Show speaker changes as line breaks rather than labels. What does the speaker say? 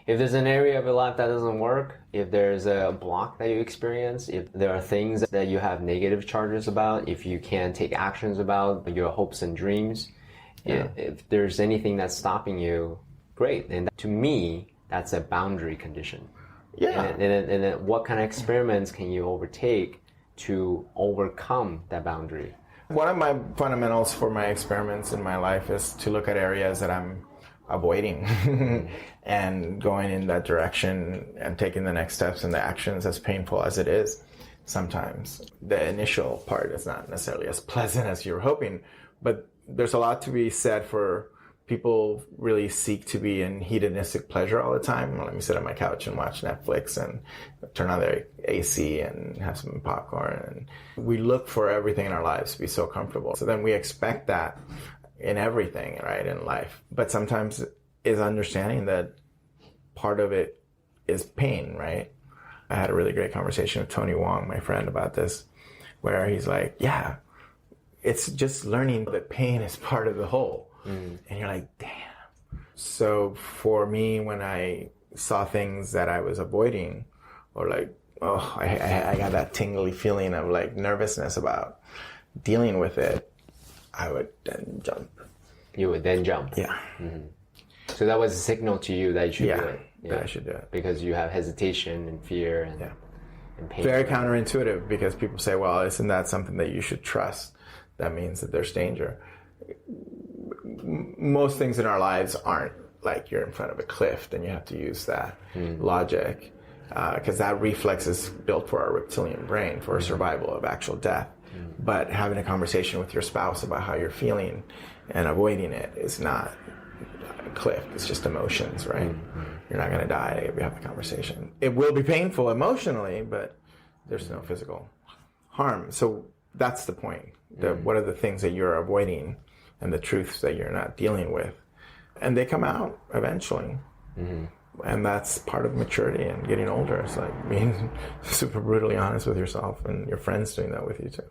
if there's an area of your life that doesn't work, if there's a block that you experience, if there are things that you have negative charges about, if you can't take actions about your hopes and dreams, if there's anything that's stopping you, great. And to me, that's a boundary condition.
Yeah.
And then what kind of experiments can you overtake to overcome that boundary?
One of my fundamentals for my experiments in my life is to look at areas that I'm avoiding and going in that direction and taking the next steps and the actions, as painful as it is. Sometimes the initial part is not necessarily as pleasant as you're hoping, but there's a lot to be said for people really seek to be in hedonistic pleasure all the time. Let me sit on my couch and watch Netflix and turn on the AC and have some popcorn. And we look for everything in our lives to be so comfortable. So then we expect that in everything, right, in life. But sometimes is understanding that part of it is pain, right? I had a really great conversation with Tony Wong, my friend, about this, where he's like, yeah, it's just learning that pain is part of the whole. And you're like, damn. So for me, when I saw things that I was avoiding, or like, oh, I got that tingly feeling of like nervousness about dealing with it, I would then jump.
You would then jump?
Yeah.
Mm-hmm. So that was a signal to you that you should do it.
Yeah, that I should do it.
Because you have hesitation and fear and pain.
Very counterintuitive, because people say, well, isn't that something that you should trust? That means that there's danger. Most things in our lives aren't like you're in front of a cliff, then you have to use that logic, because that reflex is built for our reptilian brain, for survival of actual death. But having a conversation with your spouse about how you're feeling and avoiding it is not a cliff. It's just emotions, right? You're not going to die if you have the conversation. It will be painful emotionally, but there's no physical harm. So that's the point. What are the things that you're avoiding and the truths that you're not dealing with? And they come out eventually. And that's part of maturity and getting older. It's like being super brutally honest with yourself, and your friends doing that with you too.